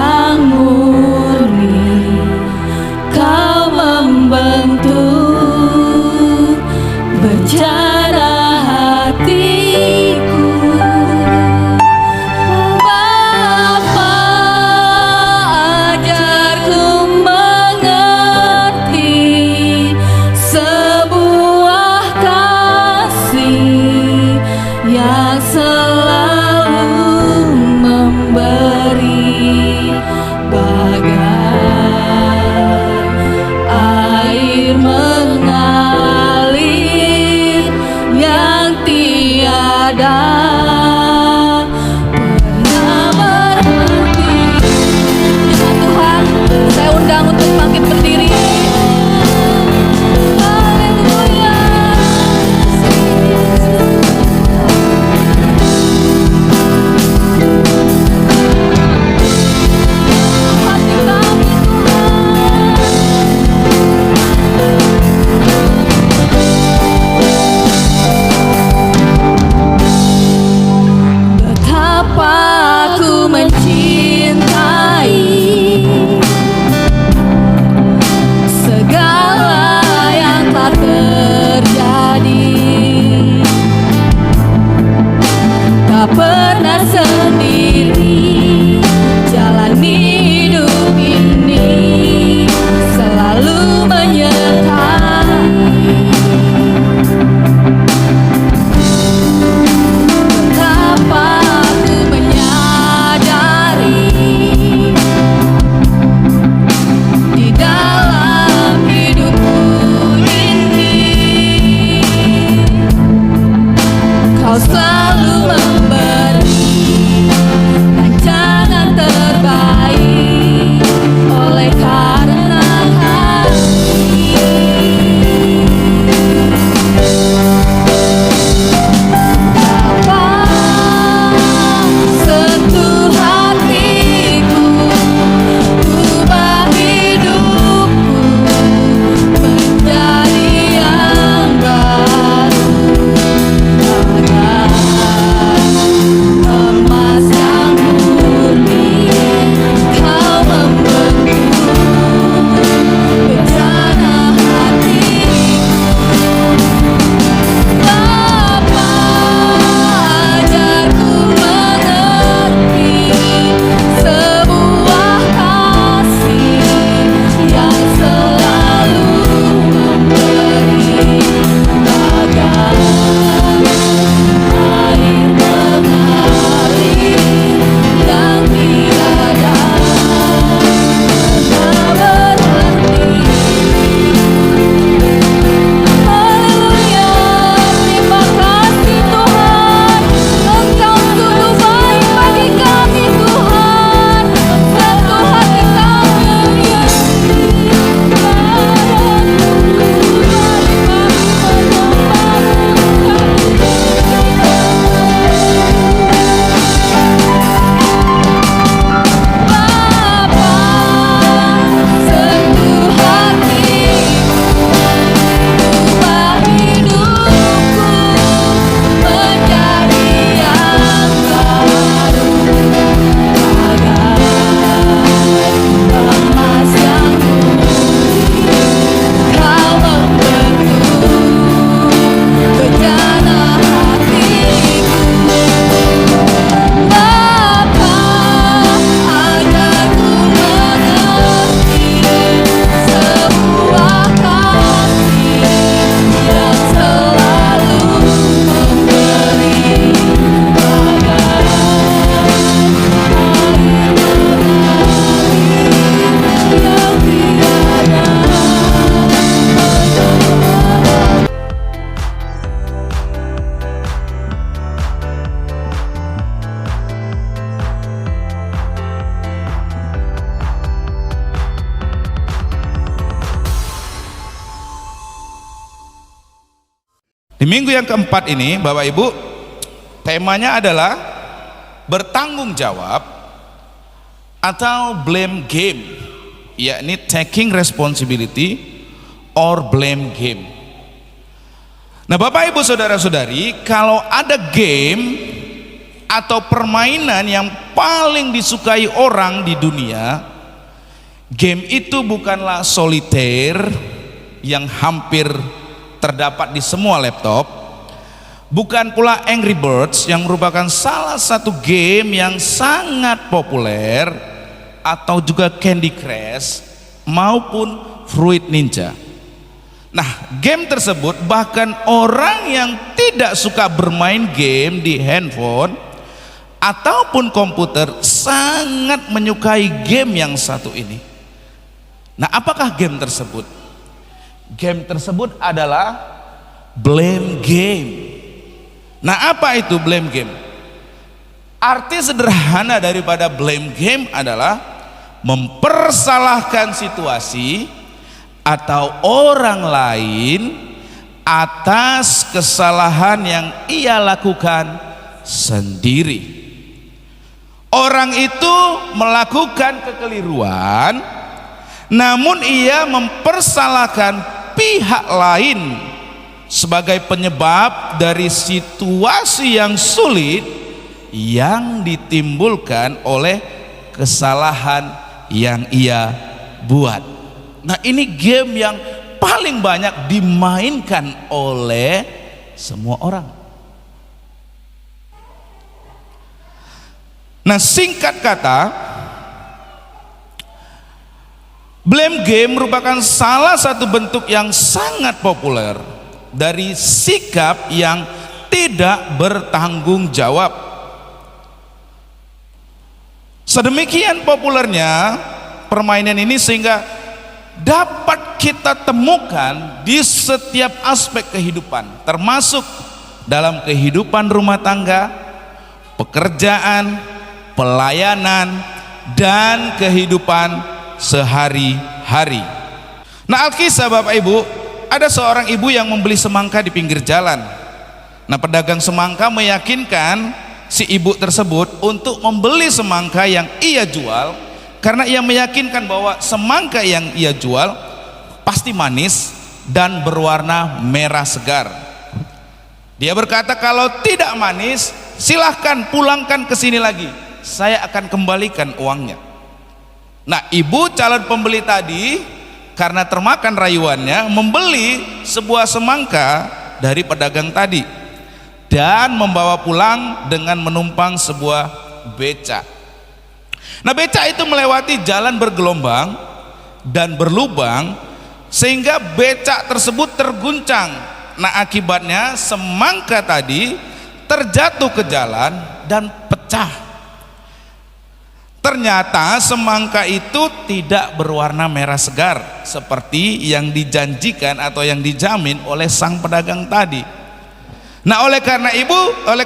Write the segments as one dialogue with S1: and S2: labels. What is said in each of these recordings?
S1: yang murni, Kau membentuk bencana hatiku. Bapa, ajarku mengerti sebuah kasih yang selalu memberi, bagai air mengalir yang tiada pernah berhenti. Ya Tuhan, saya undang untuk bangkit berdiri. Haleluya. Hati kami Tuhan. Betapa aku mencintai segala yang telah terjadi. Tak pernah sendiri jalani hidup ini, selalu menyertai. Betapa aku menyadari di dalam hidupku ini, Kau selalu memberi rancangan terbaik oleh karena kasih. Bapa, sentuh hatiku, ubah hidupku menjadi yang baru, bagai emas yang murni, Kau membentuk bencana hatiku. Bapa, ajarku mengerti sebuah kasih yang selalu memberi, bagai air mengalir yang tiada pernah berhenti. Haleluya, terima kasih Tuhan, Engkau sungguh baik bagi kami Tuhan. Sentuh hati kami, Bapa, sentuh hatiku, ubah hidupku menjadi yang baru, bagai emas yang murni, Kau membentuk bencana hatiku. Bapa, ajarku mengerti sebuah kasih yang selalu memberi, bagai air mengalir yang tiada.
S2: Di minggu yang keempat ini, Bapak Ibu, temanya adalah bertanggung jawab atau blame game, yakni taking responsibility or blame game. Nah Bapak Ibu saudara-saudari, kalau ada game atau permainan yang paling disukai orang di dunia, game itu bukanlah solitaire yang hampir terdapat di semua laptop, bukan pula Angry Birds yang merupakan salah satu game yang sangat populer, atau juga Candy Crush maupun Fruit Ninja. Nah, game tersebut bahkan orang yang tidak suka bermain game di handphone ataupun komputer sangat menyukai game yang satu ini. Nah, apakah game tersebut? Game tersebut adalah blame game. Nah, apa itu blame game? Arti sederhana daripada blame game adalah mempersalahkan situasi atau orang lain atas kesalahan yang ia lakukan sendiri. Orang itu melakukan kekeliruan, namun ia mempersalahkan pihak lain sebagai penyebab dari situasi yang sulit yang ditimbulkan oleh kesalahan yang ia buat. Nah, ini game yang paling banyak dimainkan oleh semua orang. Nah, singkat kata, blame game merupakan salah satu bentuk yang sangat populer dari sikap yang tidak bertanggung jawab. Sedemikian populernya permainan ini sehingga dapat kita temukan di setiap aspek kehidupan, termasuk dalam kehidupan rumah tangga, pekerjaan, pelayanan, dan kehidupan sehari-hari. Nah, Alkisah Bapak Ibu, ada seorang ibu yang membeli semangka di pinggir jalan. Nah, pedagang semangka meyakinkan si ibu tersebut untuk membeli semangka yang ia jual, karena ia meyakinkan bahwa semangka yang ia jual pasti manis dan berwarna merah segar. Dia berkata, kalau tidak manis silahkan pulangkan ke sini lagi, saya akan kembalikan uangnya. Nah, ibu calon pembeli tadi karena termakan rayuannya membeli sebuah semangka dari pedagang tadi dan membawa pulang dengan menumpang sebuah beca. Nah, beca itu melewati jalan bergelombang dan berlubang sehingga beca tersebut terguncang. Nah, akibatnya semangka tadi terjatuh ke jalan dan pecah. Ternyata semangka itu tidak berwarna merah segar seperti yang dijanjikan atau yang dijamin oleh sang pedagang tadi. Nah, oleh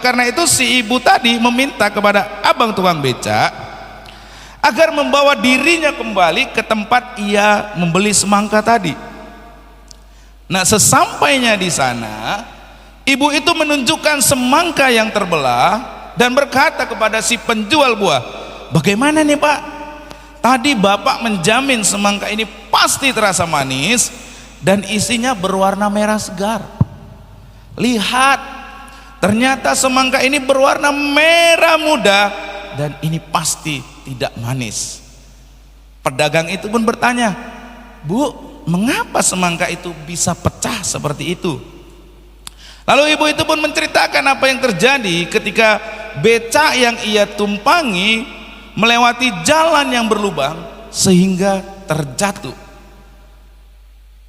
S2: karena itu si ibu tadi meminta kepada abang tukang beca agar membawa dirinya kembali ke tempat ia membeli semangka tadi. Nah, sesampainya di sana, ibu itu menunjukkan semangka yang terbelah dan berkata kepada si penjual buah, "Bagaimana nih Pak? Tadi Bapak menjamin semangka ini pasti terasa manis dan isinya berwarna merah segar. Lihat, ternyata semangka ini berwarna merah muda dan ini pasti tidak manis." Pedagang itu pun bertanya, "Bu, mengapa semangka itu bisa pecah seperti itu?" Lalu ibu itu pun menceritakan apa yang terjadi ketika beca yang ia tumpangi melewati jalan yang berlubang sehingga terjatuh.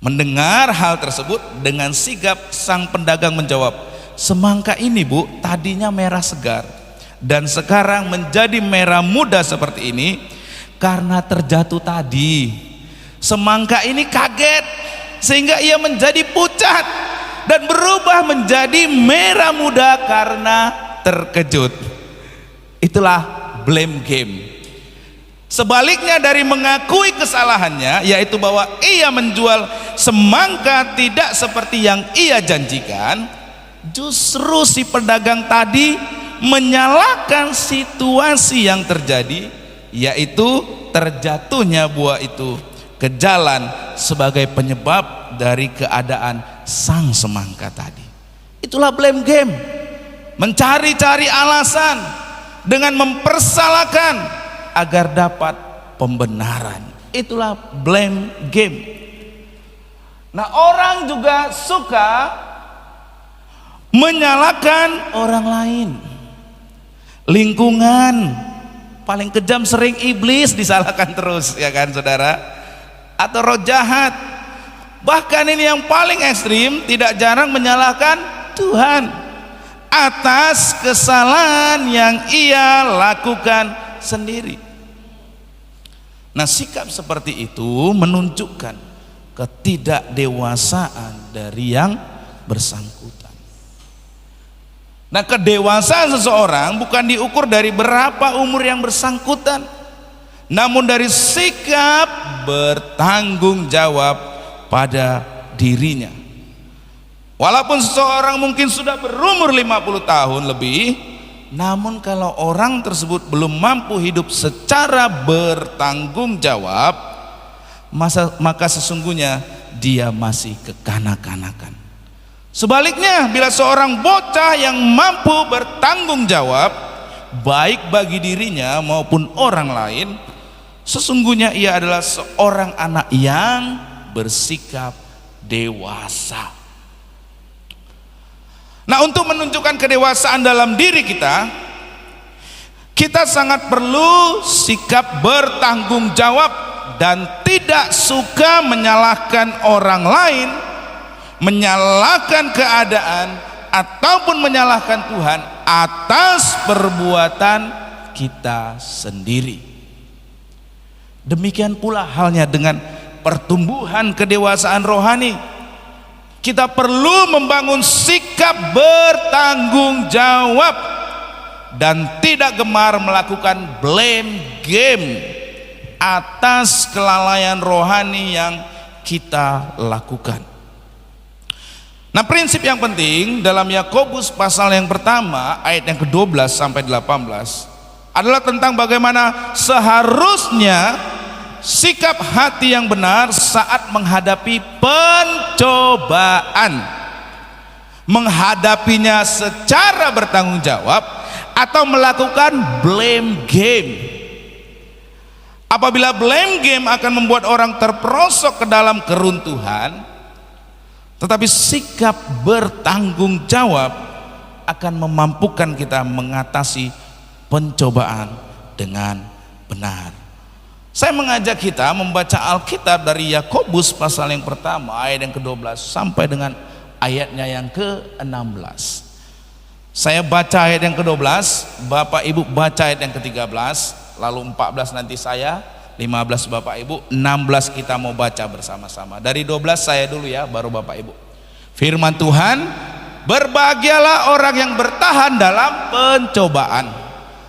S2: Mendengar hal tersebut, dengan sigap sang pedagang menjawab, "Semangka ini Bu, tadinya merah segar dan sekarang menjadi merah muda seperti ini karena terjatuh tadi. Semangka ini kaget sehingga ia menjadi pucat dan berubah menjadi merah muda karena terkejut." Itulah blame game. Sebaliknya dari mengakui kesalahannya, yaitu bahwa ia menjual semangka tidak seperti yang ia janjikan, justru si pedagang tadi menyalahkan situasi yang terjadi, yaitu terjatuhnya buah itu ke jalan sebagai penyebab dari keadaan sang semangka tadi. Itulah blame game, mencari-cari alasan dengan mempersalahkan agar dapat pembenaran. Itulah blame game. Nah, orang juga suka menyalahkan orang lain, lingkungan. Paling kejam sering iblis disalahkan terus, ya kan saudara, atau roh jahat. Bahkan ini yang paling ekstrim, tidak jarang menyalahkan Tuhan atas kesalahan yang ia lakukan sendiri. Nah, sikap seperti itu menunjukkan ketidakdewasaan dari yang bersangkutan. Nah, kedewasaan seseorang bukan diukur dari berapa umur yang bersangkutan, namun dari sikap bertanggung jawab pada dirinya. Walaupun seseorang mungkin sudah berumur 50 tahun lebih, namun kalau orang tersebut belum mampu hidup secara bertanggung jawab, maka sesungguhnya dia masih kekanak-kanakan. Sebaliknya, bila seorang bocah yang mampu bertanggung jawab baik bagi dirinya maupun orang lain, sesungguhnya ia adalah seorang anak yang bersikap dewasa. Nah, untuk menunjukkan kedewasaan dalam diri kita, kita sangat perlu sikap bertanggung jawab dan tidak suka menyalahkan orang lain, menyalahkan keadaan, ataupun menyalahkan Tuhan atas perbuatan kita sendiri. Demikian pula halnya dengan pertumbuhan kedewasaan rohani. Kita perlu membangun sikap bertanggung jawab dan tidak gemar melakukan blame game atas kelalaian rohani yang kita lakukan. Nah, prinsip yang penting dalam Yakobus pasal yang pertama ayat yang ke-12 sampai 18 adalah tentang bagaimana seharusnya sikap hati yang benar saat menghadapi pencobaan, menghadapinya secara bertanggung jawab atau melakukan blame game. Apabila blame game akan membuat orang terperosok ke dalam keruntuhan, tetapi sikap bertanggung jawab akan memampukan kita mengatasi pencobaan dengan benar. Saya mengajak kita membaca Alkitab dari Yakobus pasal yang pertama ayat yang ke-12 sampai dengan ayatnya yang ke-16. Saya baca ayat yang ke-12, Bapak Ibu baca ayat yang ke-13, lalu 14 nanti saya, 15 Bapak Ibu, 16 kita mau baca bersama-sama. Dari 12 saya dulu ya, baru Bapak Ibu. Firman Tuhan, berbahagialah orang yang bertahan dalam pencobaan,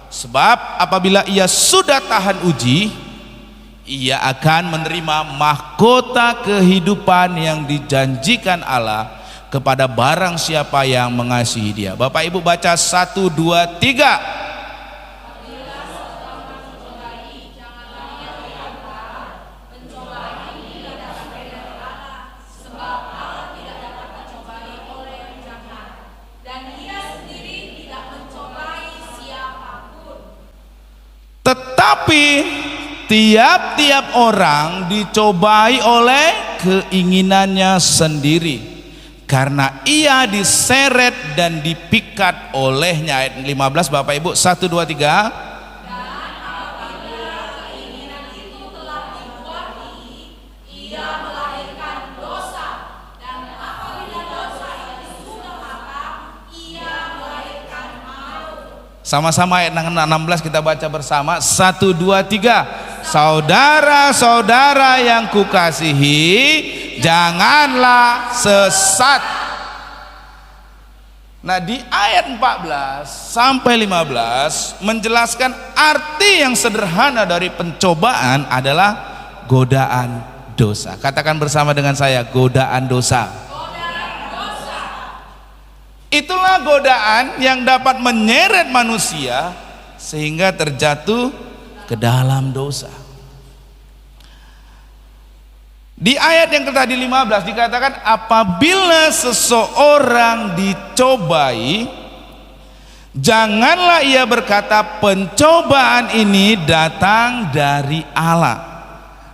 S2: sebab apabila ia sudah tahan uji, ia akan menerima mahkota kehidupan yang dijanjikan Allah kepada barang siapa yang mengasihi dia. Bapak Ibu baca 1, 2, 3. Tetapi tiap-tiap orang dicobai oleh keinginannya sendiri, karena ia diseret dan dipikat olehnya. Ayat 15 Bapak Ibu, 1, 2, 3. Sama-sama ayat 16 kita baca bersama. 1, 2, 3. Saudara-saudara yang kukasihi, janganlah sesat. Nah, di ayat 14 sampai 15 menjelaskan arti yang sederhana dari pencobaan adalah godaan dosa. Katakan bersama dengan saya, godaan dosa. Itulah godaan yang dapat menyeret manusia sehingga terjatuh ke dalam dosa. Di ayat yang tadi 15 dikatakan apabila seseorang dicobai, Janganlah ia berkata pencobaan ini datang dari Allah,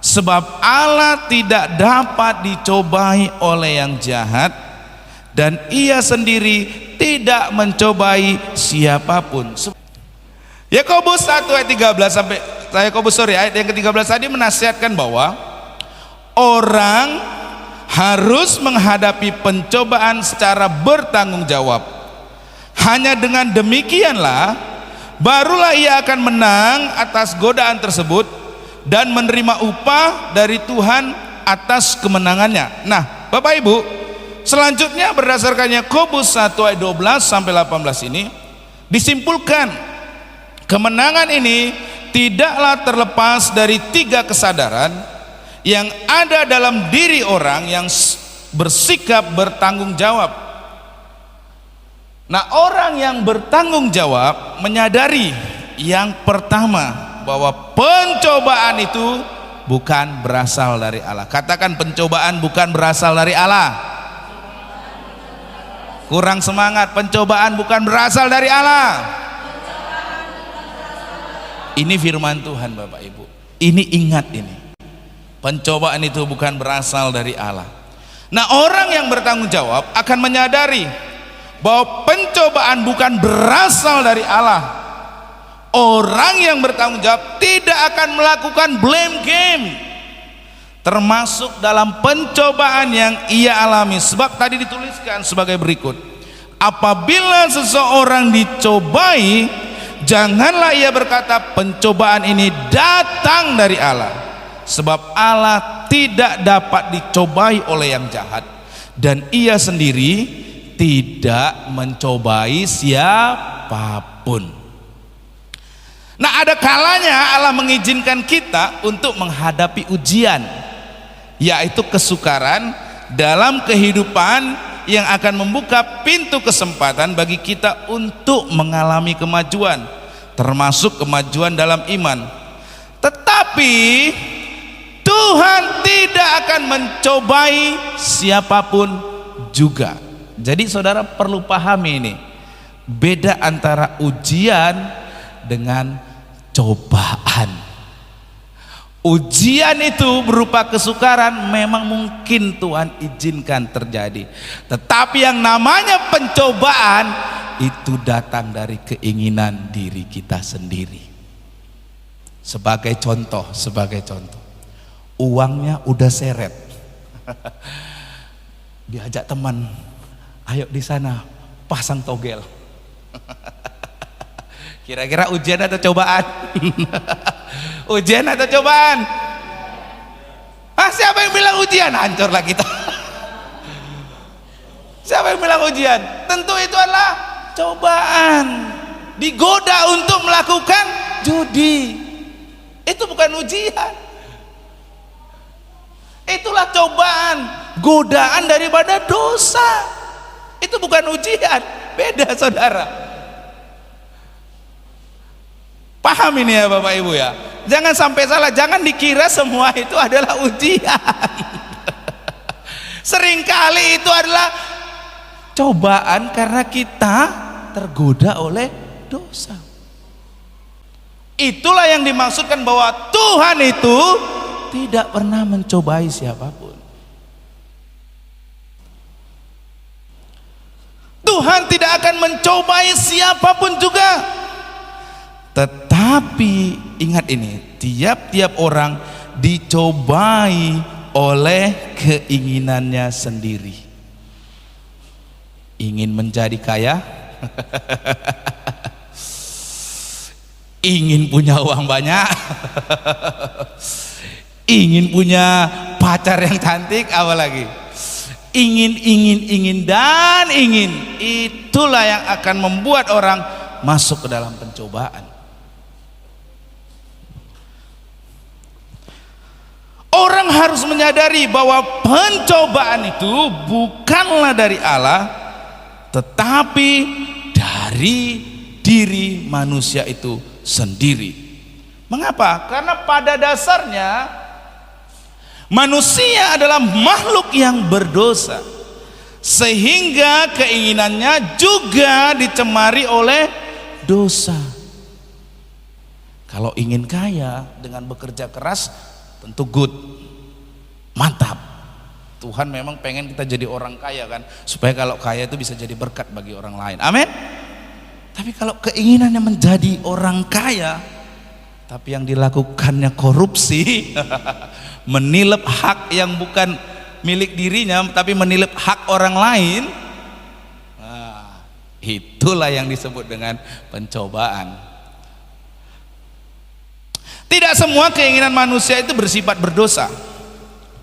S2: sebab Allah tidak dapat dicobai oleh yang jahat, dan ia sendiri tidak mencobai siapapun. Yakobus 1 ayat 13 sampai ayat yang ke-13 tadi menasihatkan bahwa orang harus menghadapi pencobaan secara bertanggung jawab. Hanya dengan demikianlah barulah ia akan menang atas godaan tersebut dan menerima upah dari Tuhan atas kemenangannya. Nah, Bapak Ibu, selanjutnya berdasarkan Yakobus 1 ayat 12 sampai 18 ini disimpulkan kemenangan ini tidaklah terlepas dari 3 kesadaran yang ada dalam diri orang yang bersikap bertanggung jawab. Nah, orang yang bertanggung jawab menyadari yang pertama bahwa pencobaan itu bukan berasal dari Allah. Katakan, pencobaan bukan berasal dari Allah. Kurang semangat. Pencobaan bukan berasal dari Allah. Ini firman Tuhan, Bapak Ibu. Ini ingat ini. Pencobaan itu bukan berasal dari Allah. Nah, orang yang bertanggung jawab akan menyadari bahwa pencobaan bukan berasal dari Allah. Orang yang bertanggung jawab tidak akan melakukan blame game, termasuk dalam pencobaan yang ia alami. Sebab tadi dituliskan sebagai berikut: apabila seseorang dicobai, janganlah ia berkata pencobaan ini datang dari Allah, sebab Allah tidak dapat dicobai oleh yang jahat, dan ia sendiri tidak mencobai siapapun. Nah, ada kalanya Allah mengizinkan kita untuk menghadapi ujian, yaitu kesukaran dalam kehidupan yang akan membuka pintu kesempatan bagi kita untuk mengalami kemajuan, termasuk kemajuan dalam iman. Tetapi Tuhan tidak akan mencobai siapapun juga. Jadi saudara perlu pahami ini, beda antara ujian dengan cobaan. Ujian itu berupa kesukaran, memang mungkin Tuhan izinkan terjadi. Tetapi yang namanya pencobaan itu datang dari keinginan diri kita sendiri. Sebagai contoh, uangnya udah seret. Diajak teman, ayo di sana pasang togel. Kira-kira ujian atau cobaan? Ujian atau cobaan? Siapa yang bilang ujian? Hancurlah kita. Siapa yang bilang ujian? Tentu itu adalah cobaan. Digoda untuk melakukan judi. Itu bukan ujian. Itulah cobaan, godaan daripada dosa. Itu bukan ujian, beda saudara. Paham ini ya Bapak Ibu ya. Jangan sampai salah, jangan dikira semua itu adalah ujian. Seringkali itu adalah cobaan karena kita tergoda oleh dosa. Itulah yang dimaksudkan bahwa Tuhan itu tidak pernah mencobai siapapun. Tuhan tidak akan mencobai siapapun juga. Tetapi ingat ini, tiap-tiap orang dicobai oleh keinginannya sendiri. Ingin menjadi kaya, ingin punya uang banyak, ingin punya pacar yang cantik, apa lagi? Ingin dan ingin. Itulah yang akan membuat orang masuk ke dalam pencobaan. Orang harus menyadari bahwa pencobaan itu bukanlah dari Allah, tetapi dari diri manusia itu sendiri. Mengapa? Karena pada dasarnya manusia adalah makhluk yang berdosa, sehingga keinginannya juga dicemari oleh dosa. Kalau ingin kaya dengan bekerja keras, tentu good, mantap. Tuhan memang pengen kita jadi orang kaya kan, supaya kalau kaya itu bisa jadi berkat bagi orang lain. Amin. Tapi kalau keinginannya menjadi orang kaya, tapi yang dilakukannya korupsi, menilep hak yang bukan milik dirinya, tapi menilep hak orang lain, nah, itulah yang disebut dengan pencobaan. Tidak semua keinginan manusia itu bersifat berdosa,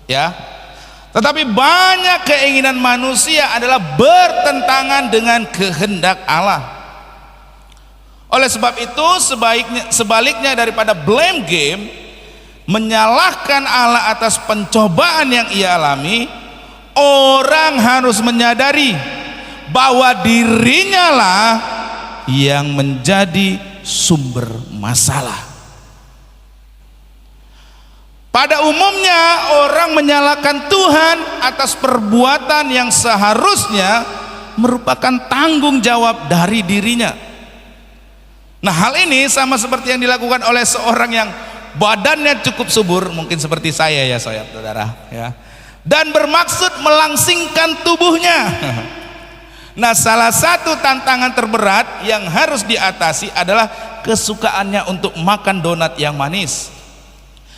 S2: ya. Tetapi banyak keinginan manusia adalah bertentangan dengan kehendak Allah. Oleh sebab itu, sebaliknya daripada blame game, menyalahkan Allah atas pencobaan yang ia alami, orang harus menyadari bahwa dirinya lah yang menjadi sumber masalah. Pada umumnya orang menyalahkan Tuhan atas perbuatan yang seharusnya merupakan tanggung jawab dari dirinya. Nah, hal ini sama seperti yang dilakukan oleh seorang yang badannya cukup subur, mungkin seperti saya ya saudara ya, dan bermaksud melangsingkan tubuhnya. Nah, salah satu tantangan terberat yang harus diatasi adalah kesukaannya untuk makan donat yang manis.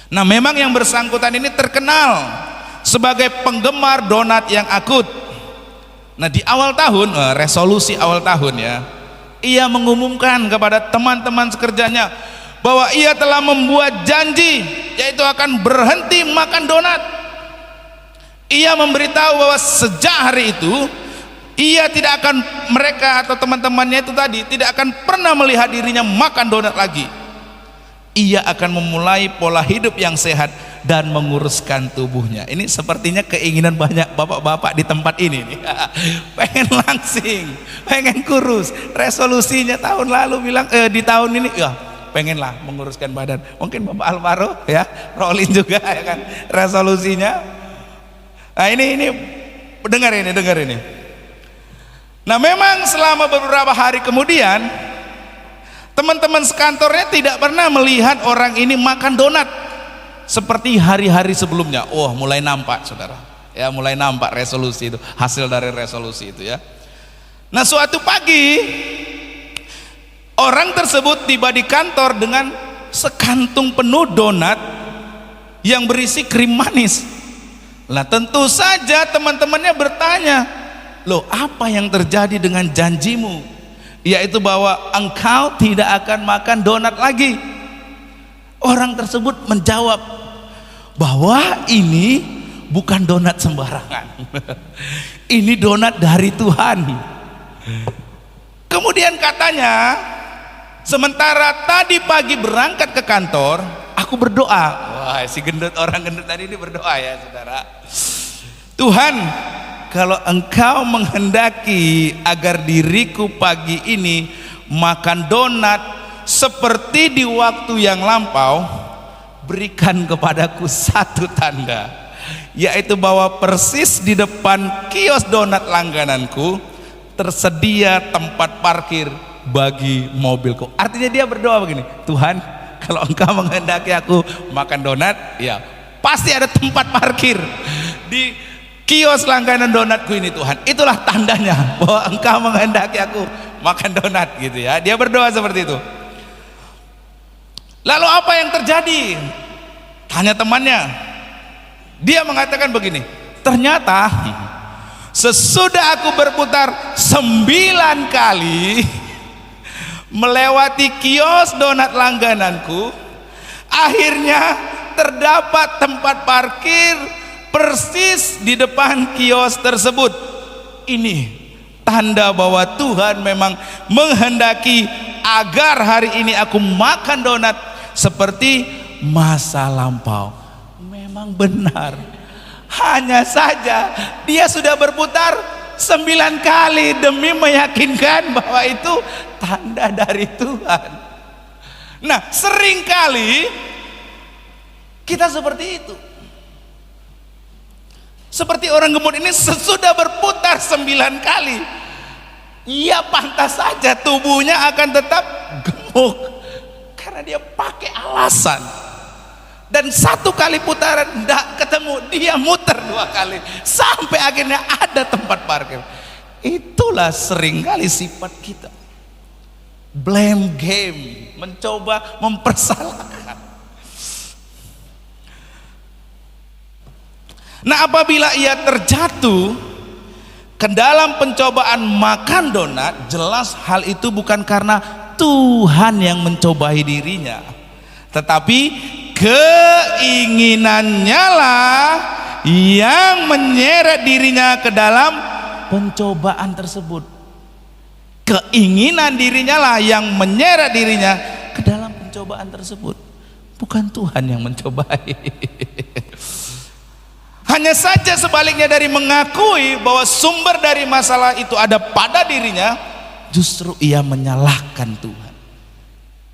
S2: Nah, memang yang bersangkutan ini terkenal sebagai penggemar donat yang akut. Nah, di awal tahun, resolusi awal tahun ya, ia mengumumkan kepada teman-teman sekerjanya bahwa ia telah membuat janji, yaitu akan berhenti makan donat. Ia memberitahu bahwa sejak hari itu ia tidak akan, mereka atau teman-temannya itu tadi tidak akan pernah melihat dirinya makan donat lagi. Ia akan memulai pola hidup yang sehat dan menguruskan tubuhnya. Ini sepertinya keinginan banyak bapak-bapak di tempat ini nih. Pengen langsing, pengen kurus. Resolusinya tahun lalu bilang di tahun ini ya pengenlah menguruskan badan. Mungkin Bapak Alvaro ya, Rolin juga ya kan resolusinya. Nah, ini dengar ini. Nah, memang selama beberapa hari kemudian teman-teman sekantornya tidak pernah melihat orang ini makan donat seperti hari-hari sebelumnya. Oh, mulai nampak saudara ya, mulai nampak resolusi itu, hasil dari resolusi itu ya. Nah, suatu pagi orang tersebut tiba di kantor dengan sekantung penuh donat yang berisi krim manis. Nah, tentu saja teman-temannya bertanya, loh, apa yang terjadi dengan janjimu, yaitu bahwa engkau tidak akan makan donat lagi? Orang tersebut menjawab bahwa ini bukan donat sembarangan. Ini donat dari Tuhan. Kemudian katanya, sementara tadi pagi berangkat ke kantor, aku berdoa. Wah, si orang gendut tadi ini berdoa ya saudara. Tuhan, kalau engkau menghendaki agar diriku pagi ini makan donat seperti di waktu yang lampau, berikan kepadaku satu tanda, yaitu bahwa persis di depan kios donat langgananku tersedia tempat parkir bagi mobilku. Artinya dia berdoa begini, Tuhan, kalau engkau menghendaki aku makan donat, ya pasti ada tempat parkir di kios langganan donatku ini Tuhan. Itulah tandanya bahwa engkau menghendaki aku makan donat gitu ya. Dia berdoa seperti itu. Lalu apa yang terjadi? Tanya temannya. Dia mengatakan begini, ternyata sesudah aku berputar 9 kali melewati kios donat langgananku, akhirnya terdapat tempat parkir persis di depan kios tersebut. Ini tanda bahwa Tuhan memang menghendaki agar hari ini aku makan donat seperti masa lampau. Memang benar, hanya saja dia sudah berputar 9 kali demi meyakinkan bahwa itu tanda dari Tuhan. Nah, seringkali kita seperti itu. Seperti orang gemuk ini, sesudah berputar 9 kali, ia pantas saja tubuhnya akan tetap gemuk karena dia pakai alasan. Dan satu kali putaran tidak ketemu, dia muter 2 kali sampai akhirnya ada tempat parkir. Itulah seringkali sifat kita, blame game, mencoba mempersalahkan. Nah, apabila ia terjatuh ke dalam pencobaan makan donat, jelas hal itu bukan karena Tuhan yang mencobai dirinya, tetapi keinginannya lah yang menyeret dirinya ke dalam pencobaan tersebut. Keinginan dirinya lah yang menyeret dirinya ke dalam pencobaan tersebut, bukan Tuhan yang mencobai. Hanya saja sebaliknya dari mengakui bahwa sumber dari masalah itu ada pada dirinya, justru ia menyalahkan Tuhan.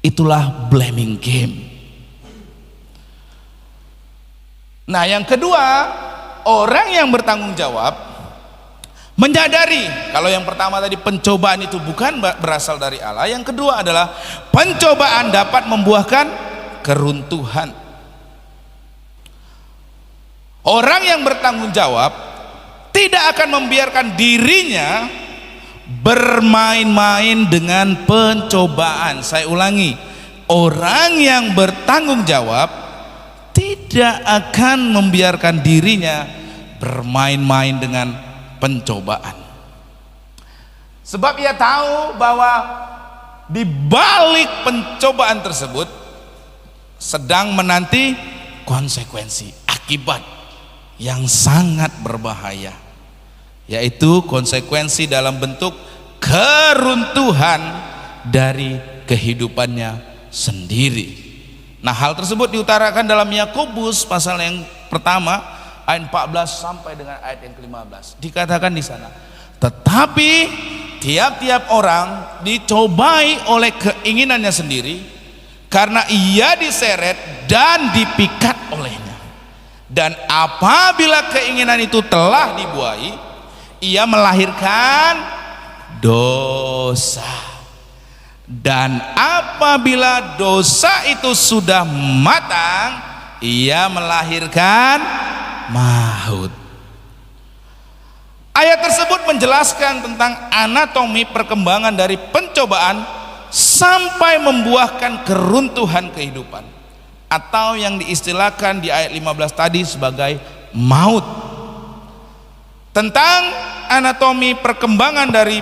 S2: Itulah blaming game. Nah, yang kedua, orang yang bertanggung jawab menyadari kalau yang pertama tadi pencobaan itu bukan berasal dari Allah, yang kedua adalah pencobaan dapat membuahkan keruntuhan. Orang yang bertanggung jawab tidak akan membiarkan dirinya bermain-main dengan pencobaan. Saya ulangi, orang yang bertanggung jawab tidak akan membiarkan dirinya bermain-main dengan pencobaan. Sebab ia tahu bahwa di balik pencobaan tersebut sedang menanti konsekuensi, akibat yang sangat berbahaya, yaitu konsekuensi dalam bentuk keruntuhan dari kehidupannya sendiri. Nah, hal tersebut diutarakan dalam Yakobus pasal yang pertama ayat 14 sampai dengan ayat yang ke-15. Dikatakan di sana, tetapi tiap-tiap orang dicobai oleh keinginannya sendiri, karena ia diseret dan dipikat olehnya. Dan apabila keinginan itu telah dibuai, ia melahirkan dosa. Dan apabila dosa itu sudah matang, ia melahirkan maut. Ayat tersebut menjelaskan tentang anatomi perkembangan dari pencobaan sampai membuahkan keruntuhan kehidupan, atau yang diistilahkan di ayat 15 tadi sebagai maut. Tentang anatomi perkembangan dari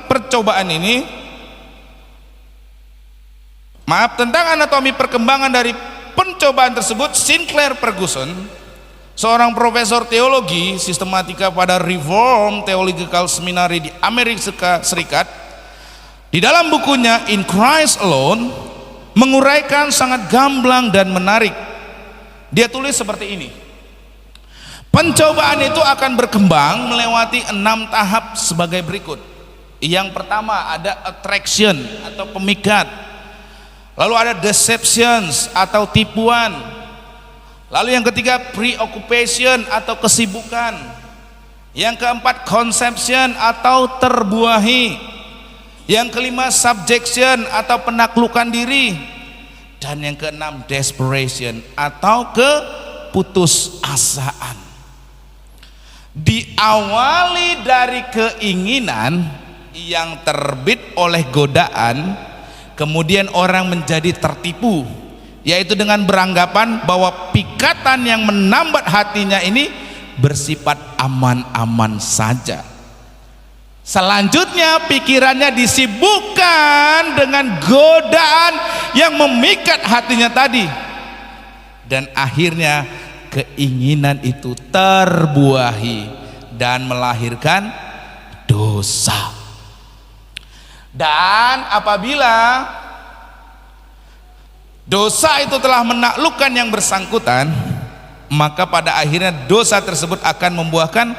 S2: percobaan ini, tentang anatomi perkembangan dari pencobaan tersebut, Sinclair Ferguson, seorang profesor teologi sistematika pada Reformed Theological Seminary di Amerika Serikat, di dalam bukunya In Christ Alone menguraikan sangat gamblang dan menarik. Dia tulis seperti ini: pencobaan itu akan berkembang melewati 6 tahap sebagai berikut. Yang pertama ada attraction atau pemikat, lalu ada deceptions atau tipuan, lalu yang ketiga preoccupation atau kesibukan, yang keempat conception atau terbuahi, yang kelima subjection atau penaklukan diri, dan yang keenam desperation atau keputusasaan. Diawali dari keinginan yang terbit oleh godaan, kemudian orang menjadi tertipu, yaitu dengan beranggapan bahwa pikatan yang menambat hatinya ini bersifat aman-aman saja. Selanjutnya pikirannya disibukkan dengan godaan yang memikat hatinya tadi, dan akhirnya keinginan itu terbuahi dan melahirkan dosa. Dan apabila dosa itu telah menaklukkan yang bersangkutan, maka pada akhirnya dosa tersebut akan membuahkan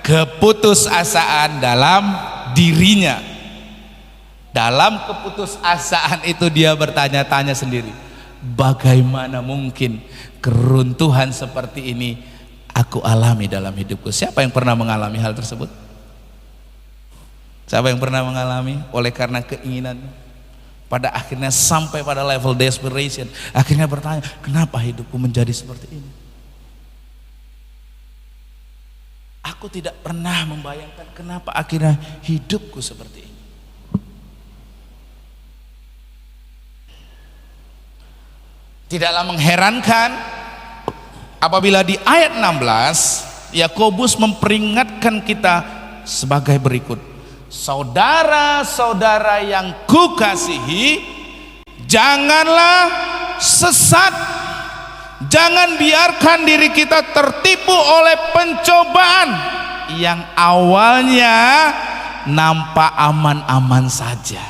S2: keputusasaan dalam dirinya. Dalam keputusasaan itu dia bertanya-tanya sendiri, bagaimana mungkin keruntuhan seperti ini aku alami dalam hidupku? Siapa yang pernah mengalami hal tersebut? Siapa yang pernah mengalami oleh karena keinginan? Pada akhirnya sampai pada level desperation, akhirnya bertanya, kenapa hidupku menjadi seperti ini? Aku tidak pernah membayangkan kenapa akhirnya hidupku seperti ini. Tidaklah mengherankan apabila di ayat 16 Yakobus memperingatkan kita sebagai berikut. Saudara-saudara yang kukasihi, janganlah sesat. Jangan biarkan diri kita tertipu oleh pencobaan yang awalnya nampak aman-aman saja,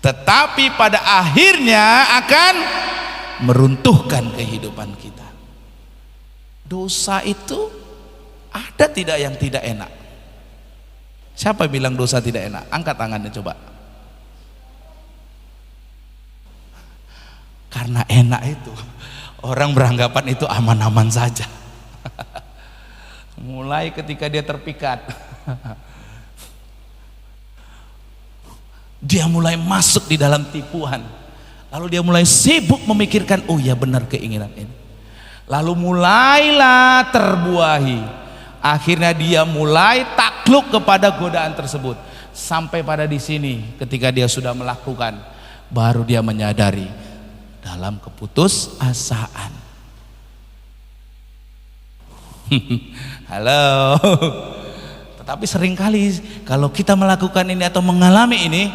S2: tetapi pada akhirnya akan meruntuhkan kehidupan kita. Dosa itu ada tidak yang tidak enak? Siapa bilang dosa tidak enak? Angkat tangannya coba. Karena enak itu, orang beranggapan itu aman-aman saja. Mulai ketika dia terpikat, dia mulai masuk di dalam tipuan. Lalu dia mulai sibuk memikirkan, oh ya benar keinginan ini. Lalu mulailah terbuahi. Akhirnya dia mulai takluk kepada godaan tersebut. Sampai pada di sini ketika dia sudah melakukan, baru dia menyadari dalam keputusasaan. Halo. Tetapi seringkali kalau kita melakukan ini atau mengalami ini,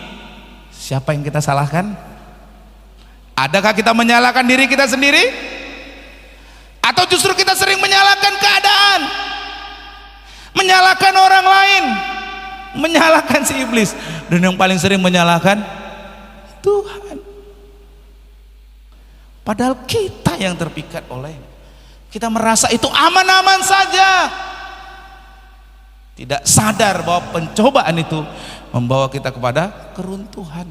S2: siapa yang kita salahkan? Adakah kita menyalahkan diri kita sendiri? Atau justru kita sering menyalahkan keadaan, menyalahkan orang lain, menyalahkan si iblis, dan yang paling sering menyalahkan Tuhan. Padahal kita yang terpikat oleh, kita merasa itu aman-aman saja, tidak sadar bahwa pencobaan itu membawa kita kepada keruntuhan.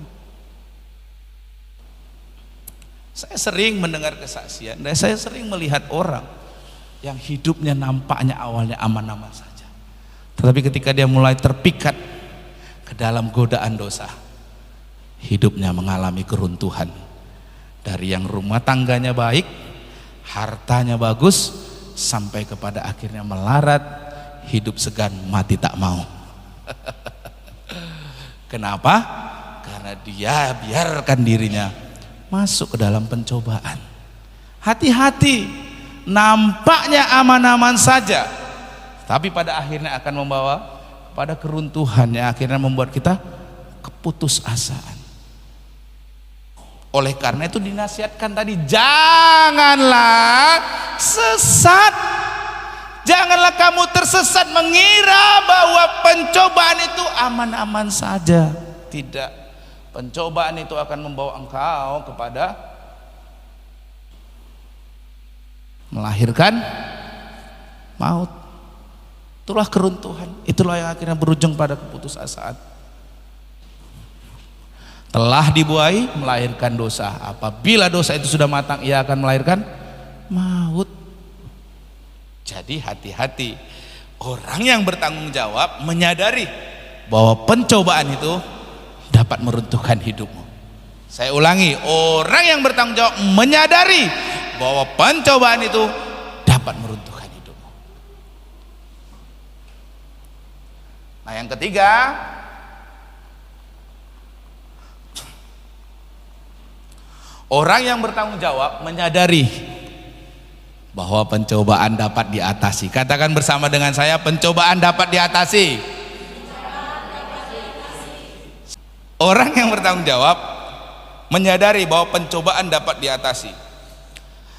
S2: Saya sering mendengar kesaksian dan saya sering melihat orang yang hidupnya nampaknya awalnya aman-aman saja, tetapi ketika dia mulai terpikat ke dalam godaan dosa, hidupnya mengalami keruntuhan. Dari yang rumah tangganya baik, hartanya bagus, sampai kepada akhirnya melarat, hidup segan, mati tak mau. Kenapa? Karena dia biarkan dirinya masuk ke dalam pencobaan. Hati-hati, nampaknya aman-aman saja, tapi pada akhirnya akan membawa pada keruntuhan yang akhirnya membuat kita keputusasaan. Oleh karena itu dinasihatkan tadi, janganlah sesat. Janganlah kamu tersesat mengira bahwa pencobaan itu aman-aman saja. Tidak. Pencobaan itu akan membawa engkau kepada melahirkan maut. Itulah keruntuhan. Itulah yang akhirnya berujung pada keputusasaan. Telah dibuai, melahirkan dosa. Apabila dosa itu sudah matang, ia akan melahirkan maut. Jadi hati-hati. Orang yang bertanggung jawab menyadari bahwa pencobaan itu dapat meruntuhkan hidupmu. Saya ulangi, orang yang bertanggung jawab menyadari bahwa pencobaan itu dapat meruntuhkan hidupmu. Nah, yang ketiga, orang yang bertanggung jawab menyadari bahwa pencobaan dapat diatasi. Katakan bersama dengan saya, pencobaan dapat diatasi. Orang yang bertanggung jawab menyadari bahwa pencobaan dapat diatasi.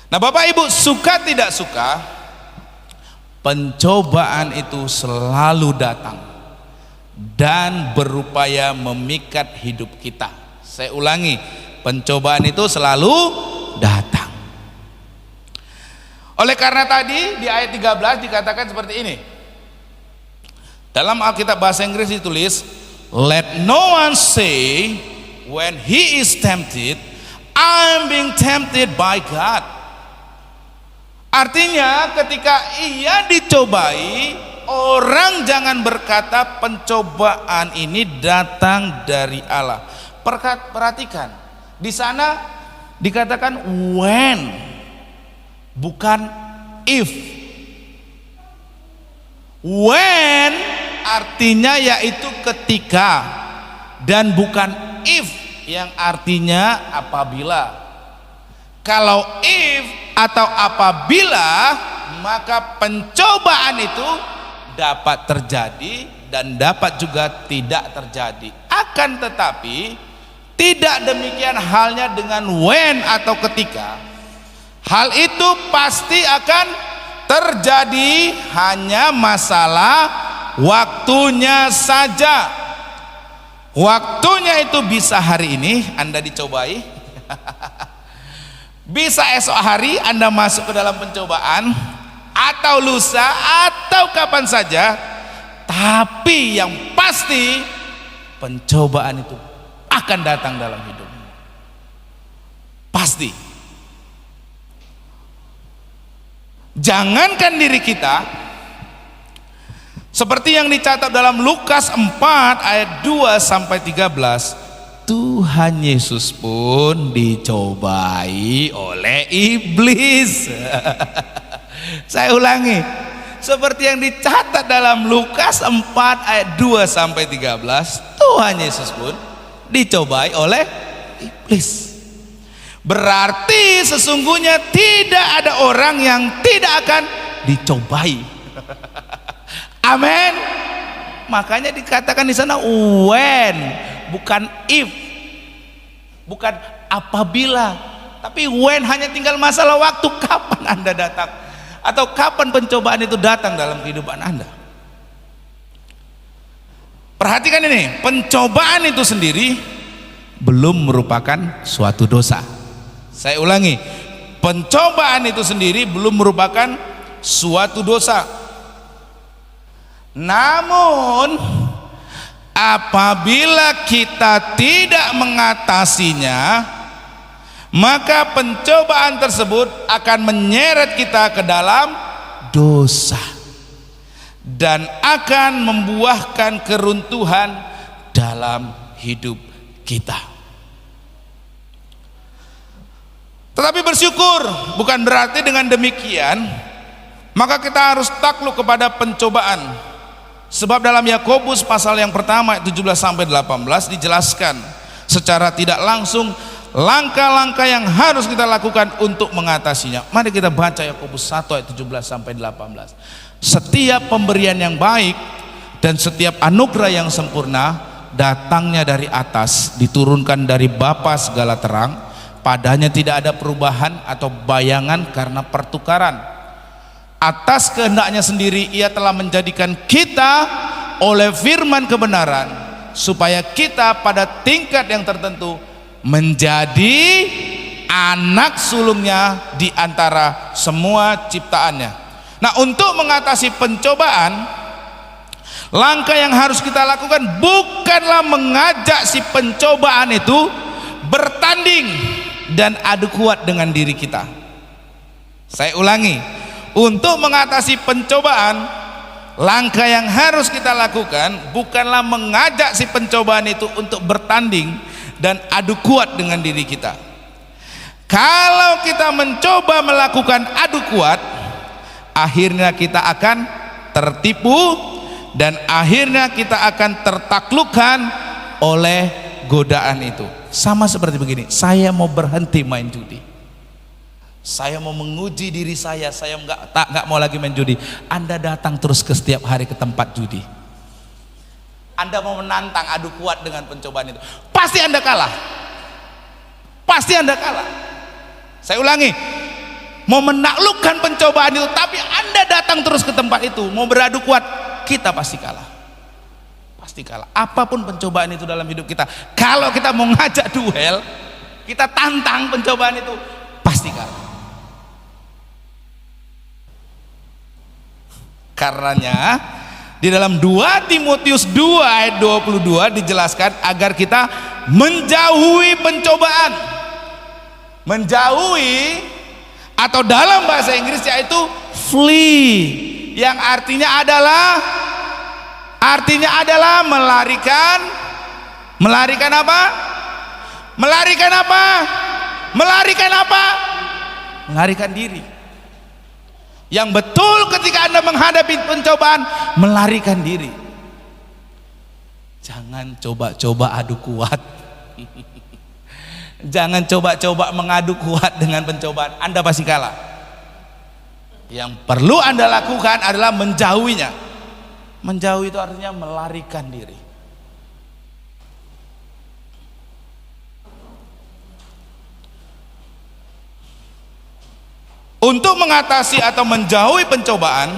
S2: Nah, Bapak Ibu, suka tidak suka, pencobaan itu selalu datang dan berupaya memikat hidup kita. Saya ulangi, pencobaan itu selalu datang. Oleh karena tadi di ayat 13 dikatakan seperti ini. Dalam Alkitab bahasa Inggris ditulis, let no one say when he is tempted, I'm being tempted by God. Artinya ketika ia dicobai, orang jangan berkata pencobaan ini datang dari Allah. Perhatikan, Di sana dikatakan when, bukan if. When artinya yaitu ketika, dan bukan if yang artinya apabila. Kalau if atau apabila, maka pencobaan itu dapat terjadi dan dapat juga tidak terjadi. Akan tetapi tidak demikian halnya dengan when atau ketika. Hal itu pasti akan terjadi, hanya masalah waktunya saja. Waktunya itu bisa hari ini Anda dicobai, bisa esok hari Anda masuk ke dalam pencobaan, atau lusa, atau kapan saja. Tapi yang pasti pencobaan itu akan datang dalam hidupmu. Pasti. Jangankan diri kita, seperti yang dicatat dalam Lukas 4 ayat 2 sampai 13, Tuhan Yesus pun dicobai oleh iblis. Saya ulangi, seperti yang dicatat dalam Lukas 4 ayat 2 sampai 13, Tuhan Yesus pun dicobai oleh iblis. Berarti sesungguhnya tidak ada orang yang tidak akan dicobai. Amin. Makanya dikatakan di sana when, bukan if, bukan apabila, tapi when. Hanya tinggal masalah waktu, kapan Anda datang atau kapan pencobaan itu datang dalam kehidupan Anda. Perhatikan ini, pencobaan itu sendiri belum merupakan suatu dosa. Saya ulangi, pencobaan itu sendiri belum merupakan suatu dosa. Namun apabila kita tidak mengatasinya, maka pencobaan tersebut akan menyeret kita ke dalam dosa dan akan membuahkan keruntuhan dalam hidup kita. Tetapi bersyukur bukan berarti dengan demikian maka kita harus takluk kepada pencobaan. Sebab dalam Yakobus pasal yang pertama ayat 17 sampai 18 dijelaskan secara tidak langsung langkah-langkah yang harus kita lakukan untuk mengatasinya. Mari kita baca Yakobus 1 ayat 17 sampai 18. Setiap pemberian yang baik dan setiap anugerah yang sempurna datangnya dari atas, diturunkan dari Bapa segala terang. Padanya tidak ada perubahan atau bayangan karena pertukaran. Atas kehendaknya sendiri ia telah menjadikan kita oleh firman kebenaran, supaya kita pada tingkat yang tertentu menjadi anak sulungnya di antara semua ciptaannya. Nah, untuk mengatasi pencobaan, langkah yang harus kita lakukan bukanlah mengajak si pencobaan itu bertanding dan adu kuat dengan diri kita. Saya ulangi, untuk mengatasi pencobaan, langkah yang harus kita lakukan bukanlah mengajak si pencobaan itu untuk bertanding dan adu kuat dengan diri kita. Kalau kita mencoba melakukan adu kuat, akhirnya kita akan tertipu dan akhirnya kita akan tertaklukkan oleh godaan itu. Sama seperti begini, saya mau berhenti main judi, saya mau menguji diri saya nggak mau lagi main judi. Anda datang terus ke setiap hari ke tempat judi, Anda mau menantang adu kuat dengan pencobaan itu, pasti Anda kalah. Pasti Anda kalah. Saya ulangi, mau menaklukkan pencobaan itu tapi Anda datang terus ke tempat itu mau beradu kuat, kita pasti kalah. Pasti kalah. Apapun pencobaan itu dalam hidup kita, kalau kita mau ngajak duel, kita tantang pencobaan itu, pasti kalah. Karenanya di dalam 2 Timotius 2 ayat 22 dijelaskan agar kita menjauhi pencobaan. Menjauhi, atau dalam bahasa Inggris yaitu flee, yang artinya adalah melarikan apa? Melarikan apa? Melarikan apa? Melarikan diri. Yang betul ketika Anda menghadapi pencobaan, melarikan diri. Jangan coba-coba adu kuat. Jangan coba-coba mengadu kuat dengan pencobaan, Anda pasti kalah. Yang perlu Anda lakukan adalah menjauhinya. Menjauhi itu artinya melarikan diri. Untuk mengatasi atau menjauhi pencobaan,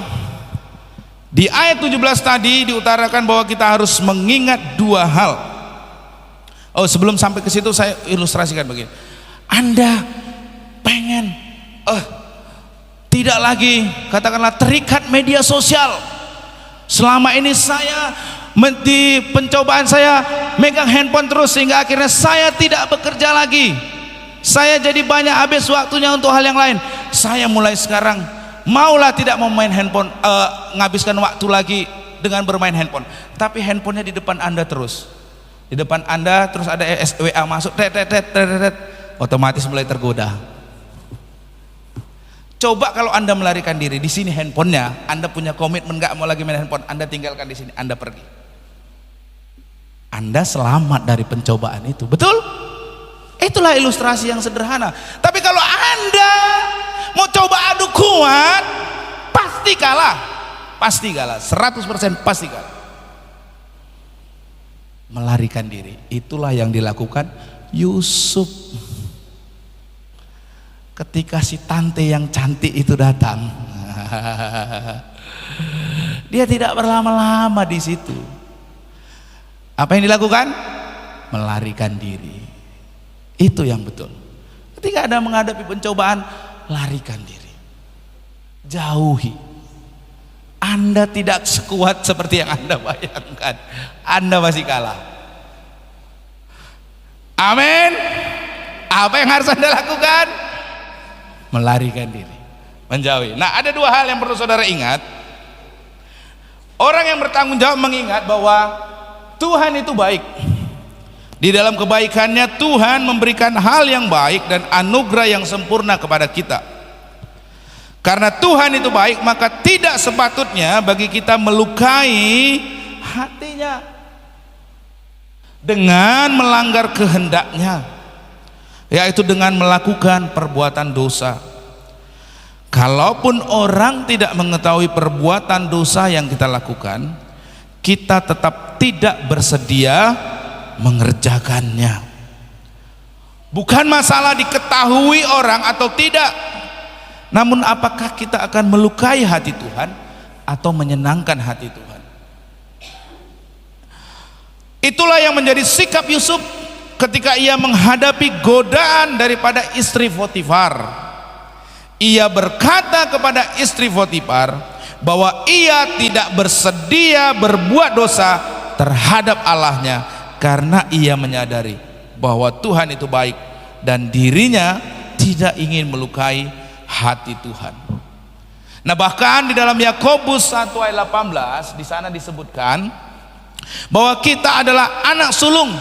S2: di ayat 17 tadi diutarakan bahwa kita harus mengingat dua hal. Oh, sebelum sampai ke situ saya ilustrasikan begini. Anda pengen tidak lagi katakanlah terikat media sosial. Selama ini saya di pencobaan saya megang handphone terus sehingga akhirnya saya tidak bekerja lagi. Saya jadi banyak habis waktunya untuk hal yang lain. Saya mulai sekarang maulah tidak mau main handphone, ngabiskan waktu lagi dengan bermain handphone. Tapi handphonenya di depan Anda terus. Di depan Anda terus ada WA masuk, otomatis mulai tergoda. Coba kalau Anda melarikan diri, di sini handphonenya, Anda punya komitmen nggak mau lagi main handphone, Anda tinggalkan di sini, Anda pergi. Anda selamat dari pencobaan itu, betul? Itulah ilustrasi yang sederhana. Tapi kalau Anda mau coba adu kuat, pasti kalah. Pasti kalah, 100% pasti kalah. Melarikan diri, itulah yang dilakukan Yusuf. Ketika si tante yang cantik itu datang, dia tidak berlama-lama di situ. Apa yang dilakukan? Melarikan diri. Itu yang betul. Ketika Anda menghadapi pencobaan, larikan diri, jauhi. Anda tidak sekuat seperti yang Anda bayangkan. Anda masih kalah. Amin. Apa yang harus Anda lakukan? Melarikan diri, menjauhi. Nah, ada dua hal yang perlu saudara ingat. Orang yang bertanggung jawab mengingat bahwa Tuhan itu baik. Di dalam kebaikannya Tuhan memberikan hal yang baik dan anugerah yang sempurna kepada kita. Karena Tuhan itu baik, maka tidak sepatutnya bagi kita melukai hatinya dengan melanggar kehendaknya, yaitu dengan melakukan perbuatan dosa. Kalaupun orang tidak mengetahui perbuatan dosa yang kita lakukan, kita tetap tidak bersedia mengerjakannya. Bukan masalah diketahui orang atau tidak, namun apakah kita akan melukai hati Tuhan atau menyenangkan hati Tuhan. Itulah yang menjadi sikap Yusuf ketika ia menghadapi godaan daripada istri Potifar. Ia berkata kepada istri Potifar bahwa ia tidak bersedia berbuat dosa terhadap Allahnya, karena ia menyadari bahwa Tuhan itu baik dan dirinya tidak ingin melukai hati Tuhan. Nah, bahkan di dalam Yakobus 1 ayat 18 di sana disebutkan bahwa kita adalah anak sulung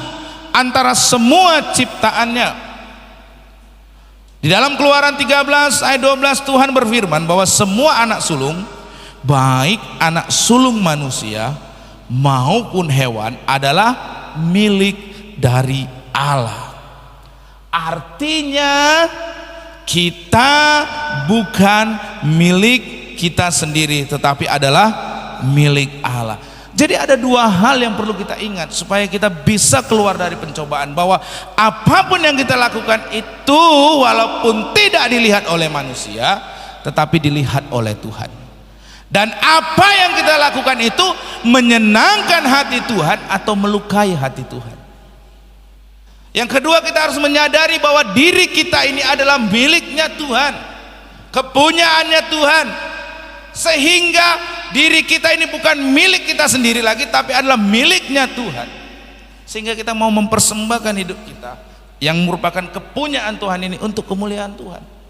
S2: antara semua ciptaannya. Di dalam Keluaran 13 ayat 12 Tuhan berfirman bahwa semua anak sulung, baik anak sulung manusia maupun hewan, adalah milik dari Allah. Artinya kita bukan milik kita sendiri, tetapi adalah milik Allah. Jadi ada dua hal yang perlu kita ingat supaya kita bisa keluar dari pencobaan, bahwa apapun yang kita lakukan itu walaupun tidak dilihat oleh manusia, tetapi dilihat oleh Tuhan. Dan apa yang kita lakukan itu menyenangkan hati Tuhan atau melukai hati Tuhan. Yang kedua, kita harus menyadari bahwa diri kita ini adalah miliknya Tuhan, kepunyaannya Tuhan, sehingga diri kita ini bukan milik kita sendiri lagi, tapi adalah miliknya Tuhan. Sehingga kita mau mempersembahkan hidup kita yang merupakan kepunyaan Tuhan ini untuk kemuliaan Tuhan.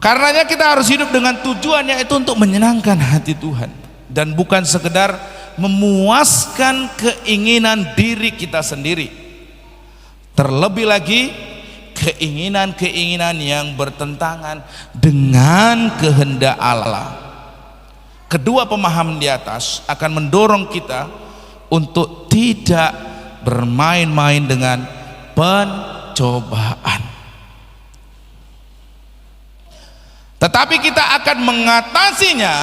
S2: Karenanya kita harus hidup dengan tujuannya itu untuk menyenangkan hati Tuhan, dan bukan sekedar memuaskan keinginan diri kita sendiri, terlebih lagi keinginan-keinginan yang bertentangan dengan kehendak Allah. Kedua pemahaman di atas akan mendorong kita untuk tidak bermain-main dengan pencobaan. Tetapi kita akan mengatasinya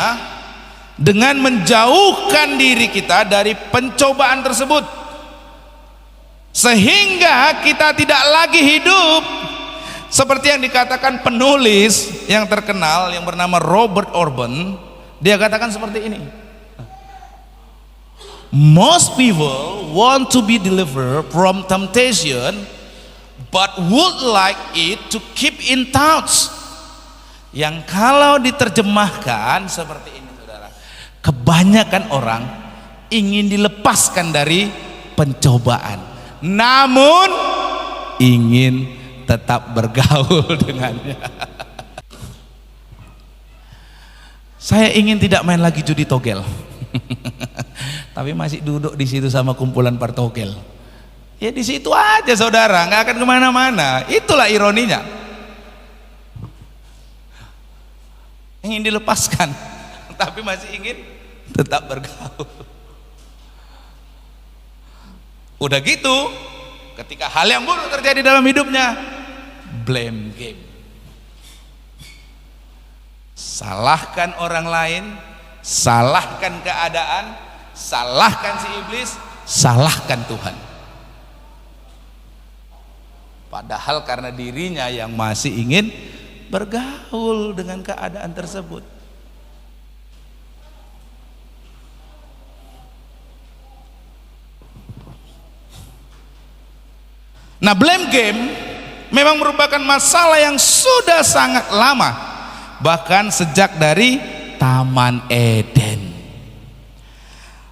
S2: dengan menjauhkan diri kita dari pencobaan tersebut, sehingga kita tidak lagi hidup seperti yang dikatakan penulis yang terkenal yang bernama Robert Orban. Dia katakan seperti ini: most people want to be delivered from temptation but would like it to keep in touch. Yang kalau diterjemahkan seperti ini, saudara, kebanyakan orang ingin dilepaskan dari pencobaan, namun ingin tetap bergaul dengannya. Saya ingin tidak main lagi judi togel, tapi masih duduk di situ sama kumpulan partogel. Ya di situ aja, saudara, nggak akan kemana-mana. Itulah ironinya. Ingin dilepaskan, tapi masih ingin tetap bergaul. Udah gitu, ketika hal yang buruk terjadi dalam hidupnya, blame game. Salahkan orang lain, salahkan keadaan, salahkan si iblis, salahkan Tuhan. Padahal karena dirinya yang masih ingin bergaul dengan keadaan tersebut. Nah, blame game memang merupakan masalah yang sudah sangat lama, bahkan sejak dari Taman Eden.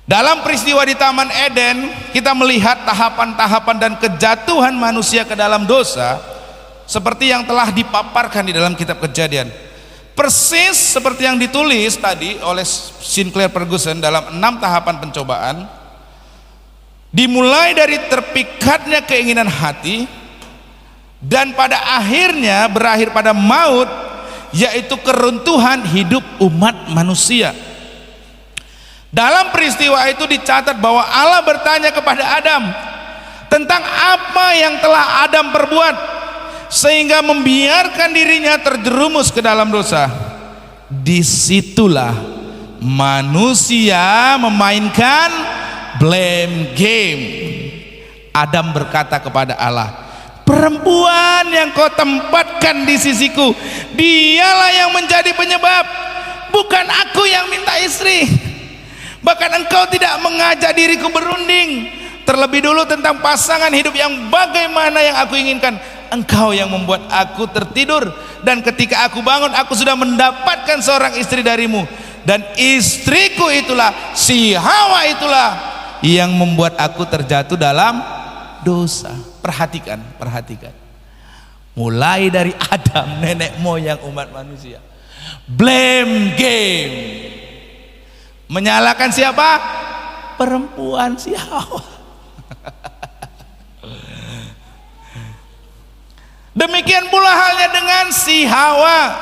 S2: Dalam peristiwa di Taman Eden, kita melihat tahapan-tahapan dan kejatuhan manusia ke dalam dosa seperti yang telah dipaparkan di dalam kitab Kejadian. Persis seperti yang ditulis tadi oleh Sinclair Ferguson dalam 6 tahapan pencobaan, dimulai dari terpikatnya keinginan hati dan pada akhirnya berakhir pada maut, yaitu keruntuhan hidup umat manusia. Dalam peristiwa itu dicatat bahwa Allah bertanya kepada Adam tentang apa yang telah Adam perbuat sehingga membiarkan dirinya terjerumus ke dalam dosa. Disitulah manusia memainkan blame game. Adam berkata kepada Allah, perempuan yang kau tempatkan di sisiku, dialah yang menjadi penyebab, bukan aku yang minta istri. Bahkan engkau tidak mengajak diriku berunding terlebih dulu tentang pasangan hidup yang bagaimana yang aku inginkan. Engkau yang membuat aku tertidur, dan ketika aku bangun aku sudah mendapatkan seorang istri darimu, dan istriku itulah, si Hawa itulah yang membuat aku terjatuh dalam dosa. Perhatikan, perhatikan. Mulai dari Adam, nenek moyang umat manusia. Blame game. Menyalahkan siapa? Perempuan, si Hawa. Demikian pula halnya dengan si Hawa.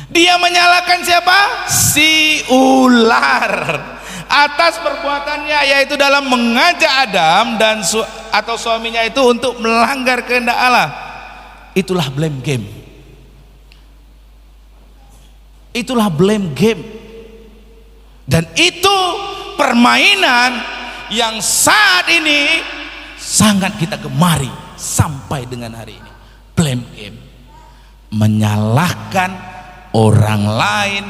S2: Dia menyalahkan siapa? Si ular atas perbuatannya, yaitu dalam mengajak Adam dan atau suaminya itu untuk melanggar kehendak Allah. Itulah blame game. Itulah blame game. Dan itu permainan yang saat ini sangat kita gemari sampai dengan hari ini. Blame game. Menyalahkan orang lain,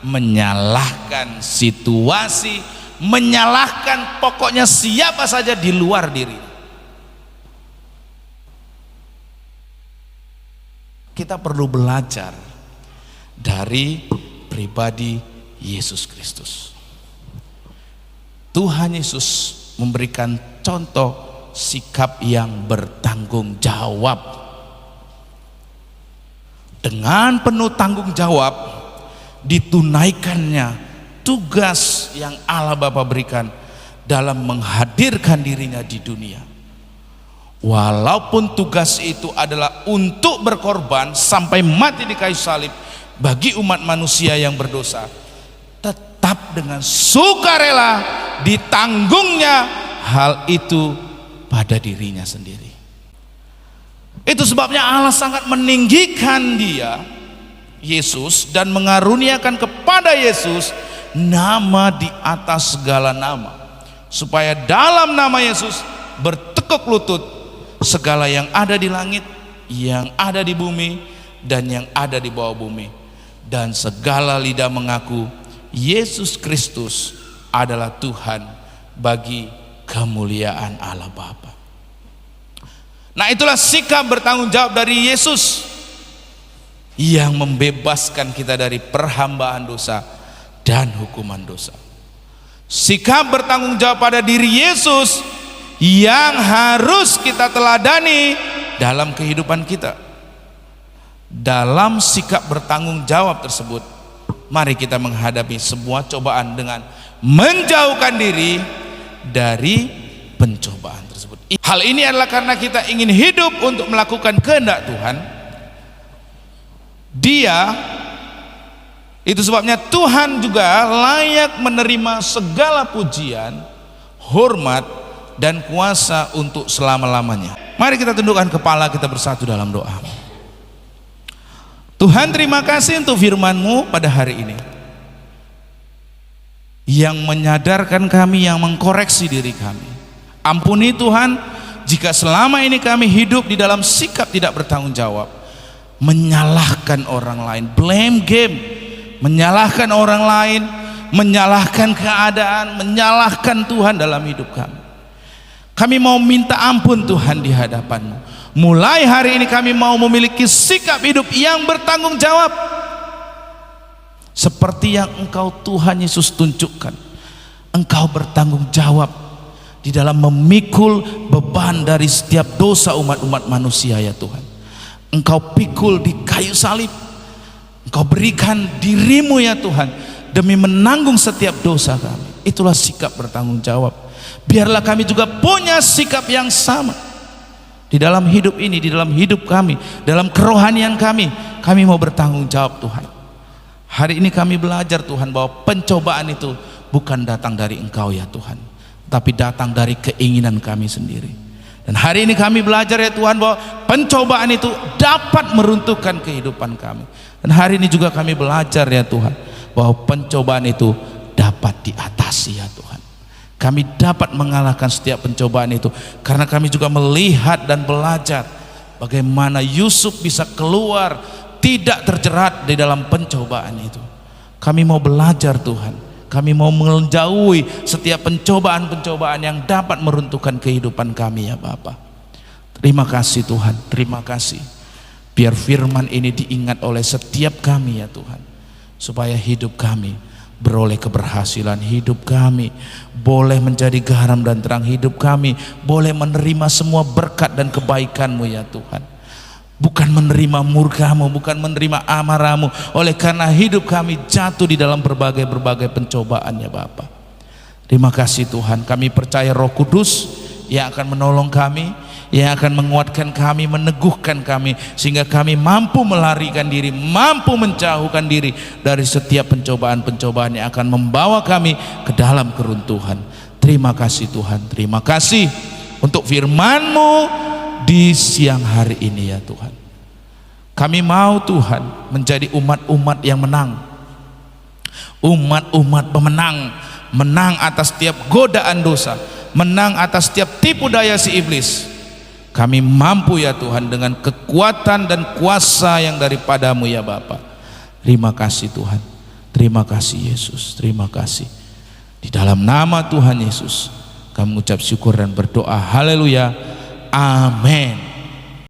S2: menyalahkan situasi, menyalahkan pokoknya siapa saja di luar diri. Kita perlu belajar dari pribadi Yesus Kristus. Tuhan Yesus memberikan contoh sikap yang bertanggung jawab. Dengan penuh tanggung jawab ditunaikannya tugas yang Allah Bapa berikan dalam menghadirkan dirinya di dunia. Walaupun tugas itu adalah untuk berkorban sampai mati di kayu salib bagi umat manusia yang berdosa, tetap dengan sukarela ditanggungnya hal itu pada dirinya sendiri. Itu sebabnya Allah sangat meninggikan dia, Yesus, dan mengaruniakan kepada Yesus nama di atas segala nama, supaya dalam nama Yesus bertekuk lutut segala yang ada di langit, yang ada di bumi, dan yang ada di bawah bumi, dan segala lidah mengaku Yesus Kristus adalah Tuhan bagi kemuliaan Allah Bapa. Nah, itulah sikap bertanggung jawab dari Yesus yang membebaskan kita dari perhambaan dosa dan hukuman dosa. Sikap bertanggung jawab pada diri Yesus yang harus kita teladani dalam kehidupan kita. Dalam sikap bertanggung jawab tersebut, mari kita menghadapi sebuah cobaan dengan menjauhkan diri dari pencobaan tersebut. Hal ini adalah karena kita ingin hidup untuk melakukan kehendak Tuhan. Itu sebabnya Tuhan juga layak menerima segala pujian, hormat, dan kuasa untuk selama-lamanya. Mari kita tundukkan kepala kita bersatu dalam doa. Tuhan, terima kasih untuk firman-Mu pada hari ini yang menyadarkan kami, yang mengkoreksi diri kami. Ampuni Tuhan jika selama ini kami hidup di dalam sikap tidak bertanggung jawab, menyalahkan orang lain, blame game, menyalahkan orang lain, menyalahkan keadaan, menyalahkan Tuhan dalam hidup kami. Kami mau minta ampun Tuhan di hadapan-Mu. Mulai hari ini kami mau memiliki sikap hidup yang bertanggung jawab, seperti yang Engkau Tuhan Yesus tunjukkan. Engkau bertanggung jawab di dalam memikul beban dari setiap dosa umat-umat manusia ya Tuhan. Engkau pikul di kayu salib, Engkau berikan dirimu ya Tuhan demi menanggung setiap dosa kami. Itulah sikap bertanggung jawab. Biarlah kami juga punya sikap yang sama di dalam hidup ini, di dalam hidup kami, dalam kerohanian kami. Kami mau bertanggung jawab Tuhan. Hari ini kami belajar Tuhan bahwa pencobaan itu bukan datang dari Engkau ya Tuhan, tapi datang dari keinginan kami sendiri. Dan hari ini kami belajar ya Tuhan bahwa pencobaan itu dapat meruntuhkan kehidupan kami. Dan hari ini juga kami belajar ya Tuhan bahwa pencobaan itu dapat diatasi ya Tuhan. Kami dapat mengalahkan setiap pencobaan itu karena kami juga melihat dan belajar bagaimana Yusuf bisa keluar tidak terjerat di dalam pencobaan itu. Kami mau belajar Tuhan, kami mau menjauhi setiap pencobaan-pencobaan yang dapat meruntuhkan kehidupan kami ya Bapa. Terima kasih Tuhan, terima kasih. Biar firman ini diingat oleh setiap kami ya Tuhan, supaya hidup kami beroleh keberhasilan, hidup kami boleh menjadi garam dan terang, hidup kami boleh menerima semua berkat dan kebaikan-Mu ya Tuhan, bukan menerima murka-Mu, bukan menerima amarah-Mu. Oleh karena hidup kami jatuh di dalam berbagai pencobaan ya Bapa. Terima kasih Tuhan, kami percaya Roh Kudus yang akan menolong kami, yang akan menguatkan kami, meneguhkan kami, sehingga kami mampu melarikan diri, mampu menjauhkan diri dari setiap pencobaan-pencobaan yang akan membawa kami ke dalam keruntuhan. Terima kasih Tuhan, terima kasih untuk firman-Mu di siang hari ini ya Tuhan. Kami mau Tuhan menjadi umat-umat yang menang, umat-umat pemenang, menang atas setiap godaan dosa, menang atas setiap tipu daya si iblis. Kami mampu ya Tuhan dengan kekuatan dan kuasa yang daripada-Mu ya Bapa. Terima kasih Tuhan, terima kasih Yesus, terima kasih. Di dalam nama Tuhan Yesus kami mengucap syukur dan berdoa. Haleluya, amin.